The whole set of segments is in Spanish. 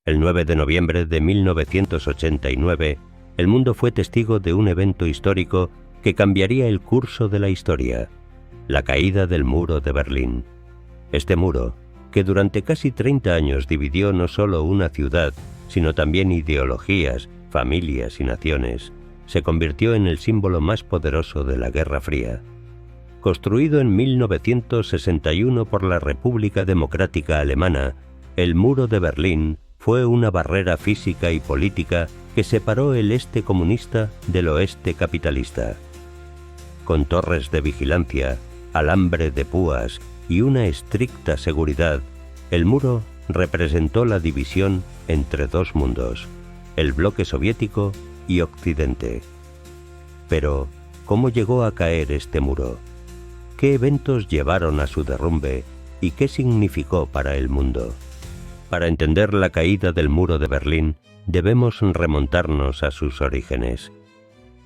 El 9 de noviembre de 1989, el mundo fue testigo de un evento histórico que cambiaría el curso de la historia: la caída del muro de Berlín. Este muro, que durante casi 30 años dividió no solo una ciudad, sino también ideologías, familias y naciones, se convirtió en el símbolo más poderoso de la Guerra Fría. Construido en 1961 por la República Democrática Alemana, el muro de Berlín fue una barrera física y política que separó el este comunista del oeste capitalista. Con torres de vigilancia, alambre de púas y una estricta seguridad, el muro representó la división entre dos mundos, el bloque soviético y Occidente. Pero, ¿cómo llegó a caer este muro? ¿Qué eventos llevaron a su derrumbe y qué significó para el mundo? Para entender la caída del muro de Berlín, debemos remontarnos a sus orígenes.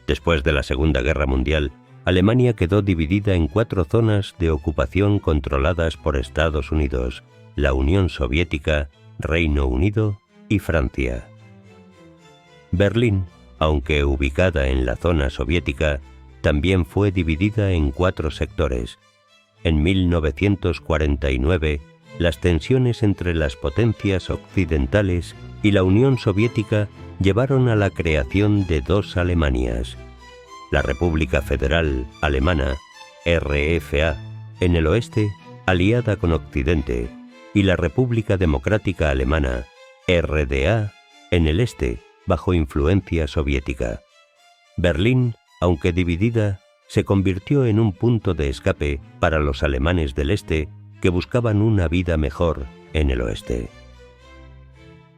Después de la Segunda Guerra Mundial, Alemania quedó dividida en 4 zonas de ocupación controladas por Estados Unidos, la Unión Soviética, Reino Unido y Francia. Berlín, aunque ubicada en la zona soviética, también fue dividida en 4 sectores. En 1949, las tensiones entre las potencias occidentales y la Unión Soviética llevaron a la creación de 2 Alemanias: la República Federal Alemana, RFA, en el oeste, aliada con Occidente, y la República Democrática Alemana, RDA, en el este, bajo influencia soviética. Berlín, aunque dividida, se convirtió en un punto de escape para los alemanes del este que buscaban una vida mejor en el oeste.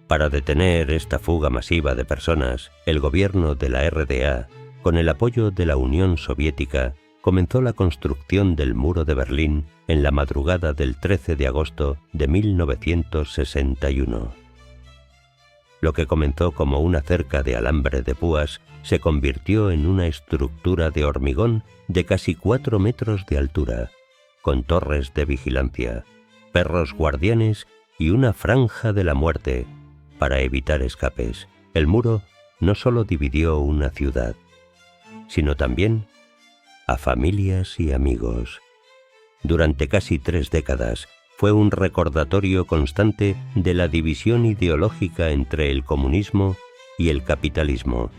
Para detener esta fuga masiva de personas, el gobierno de la RDA, con el apoyo de la Unión Soviética, comenzó la construcción del muro de Berlín en la madrugada del 13 de agosto de 1961. Lo que comenzó como una cerca de alambre de púas se convirtió en una estructura de hormigón de casi 4 metros de altura, con torres de vigilancia, perros guardianes y una franja de la muerte para evitar escapes. El muro no solo dividió una ciudad, sino también a familias y amigos. Durante casi 3 décadas, fue un recordatorio constante de la división ideológica entre el comunismo y el capitalismo.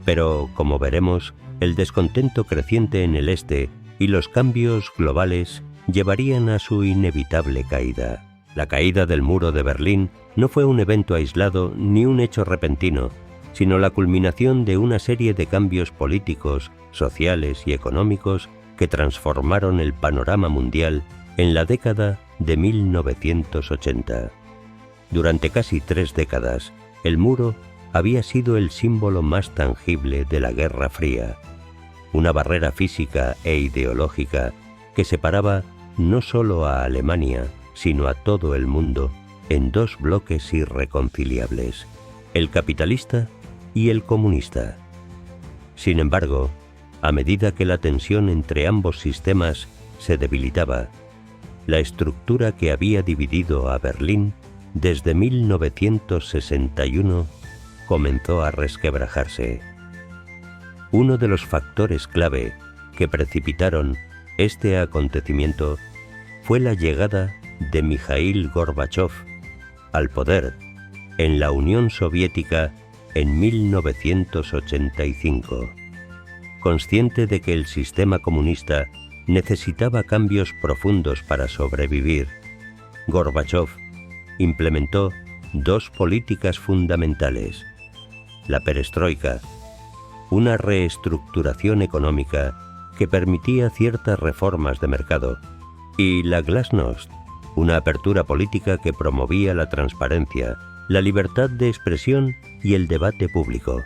Pero, como veremos, el descontento creciente en el este y los cambios globales llevarían a su inevitable caída. La caída del muro de Berlín no fue un evento aislado ni un hecho repentino, sino la culminación de una serie de cambios políticos, sociales y económicos que transformaron el panorama mundial en la década de 1980. Durante casi 3 décadas, el muro había sido el símbolo más tangible de la Guerra Fría, una barrera física e ideológica que separaba no solo a Alemania, sino a todo el mundo en 2 bloques irreconciliables: el capitalista y el comunista. Sin embargo, a medida que la tensión entre ambos sistemas se debilitaba, la estructura que había dividido a Berlín desde 1961 comenzó a resquebrajarse. Uno de los factores clave que precipitaron este acontecimiento fue la llegada de Mikhail Gorbachov al poder en la Unión Soviética en 1985. Consciente de que el sistema comunista necesitaba cambios profundos para sobrevivir, Gorbachov implementó 2 políticas fundamentales: la perestroika, una reestructuración económica que permitía ciertas reformas de mercado, y la glasnost, una apertura política que promovía la transparencia, la libertad de expresión y el debate público.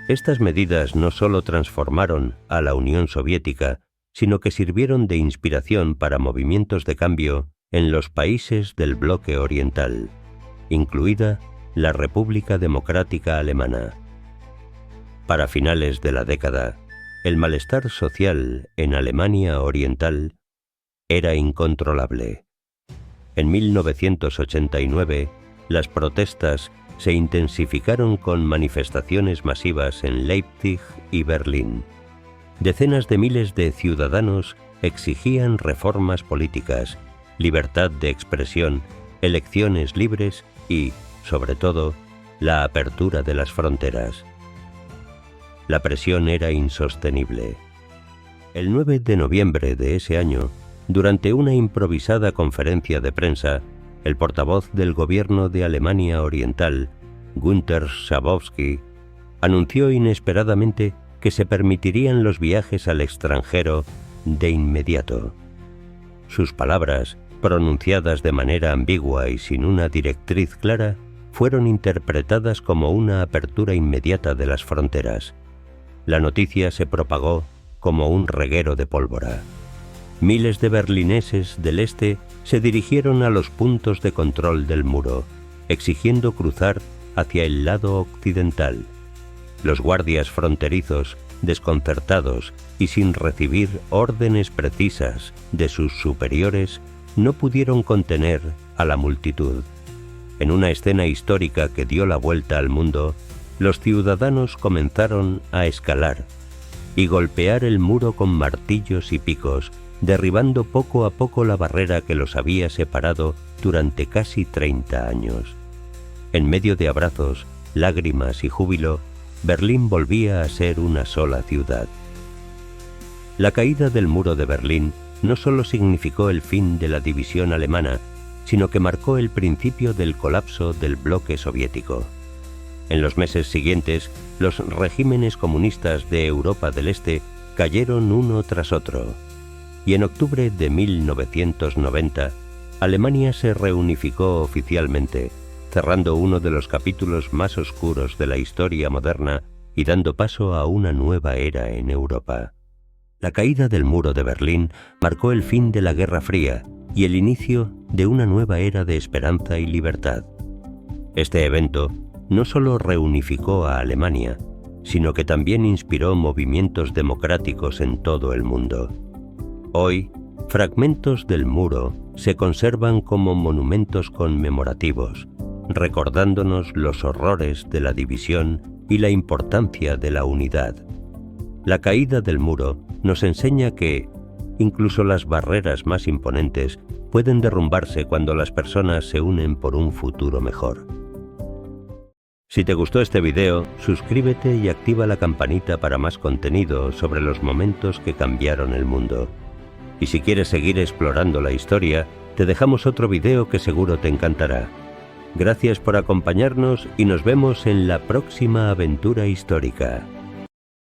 Estas medidas no solo transformaron a la Unión Soviética, sino que sirvieron de inspiración para movimientos de cambio en los países del bloque oriental, incluida la República Democrática Alemana. Para finales de la década, el malestar social en Alemania Oriental era incontrolable. En 1989, las protestas se intensificaron con manifestaciones masivas en Leipzig y Berlín. Decenas de miles de ciudadanos exigían reformas políticas, libertad de expresión, elecciones libres y, sobre todo, la apertura de las fronteras. La presión era insostenible. El 9 de noviembre de ese año, durante una improvisada conferencia de prensa, el portavoz del gobierno de Alemania Oriental, Günther Schabowski, anunció inesperadamente que se permitirían los viajes al extranjero de inmediato. Sus palabras, pronunciadas de manera ambigua y sin una directriz clara, fueron interpretadas como una apertura inmediata de las fronteras. La noticia se propagó como un reguero de pólvora. Miles de berlineses del este se dirigieron a los puntos de control del muro, exigiendo cruzar hacia el lado occidental. Los guardias fronterizos, desconcertados y sin recibir órdenes precisas de sus superiores, no pudieron contener a la multitud. En una escena histórica que dio la vuelta al mundo, los ciudadanos comenzaron a escalar y golpear el muro con martillos y picos, derribando poco a poco la barrera que los había separado durante casi 30 años. En medio de abrazos, lágrimas y júbilo, Berlín volvía a ser una sola ciudad. La caída del muro de Berlín no solo significó el fin de la división alemana, sino que marcó el principio del colapso del bloque soviético. En los meses siguientes, los regímenes comunistas de Europa del Este cayeron uno tras otro, y en octubre de 1990, Alemania se reunificó oficialmente, cerrando uno de los capítulos más oscuros de la historia moderna y dando paso a una nueva era en Europa. La caída del muro de Berlín marcó el fin de la Guerra Fría y el inicio de una nueva era de esperanza y libertad. Este evento no solo reunificó a Alemania, sino que también inspiró movimientos democráticos en todo el mundo. Hoy, fragmentos del muro se conservan como monumentos conmemorativos, recordándonos los horrores de la división y la importancia de la unidad. La caída del muro nos enseña que incluso las barreras más imponentes pueden derrumbarse cuando las personas se unen por un futuro mejor. Si te gustó este video, suscríbete y activa la campanita para más contenido sobre los momentos que cambiaron el mundo. Y si quieres seguir explorando la historia, te dejamos otro video que seguro te encantará. Gracias por acompañarnos y nos vemos en la próxima aventura histórica.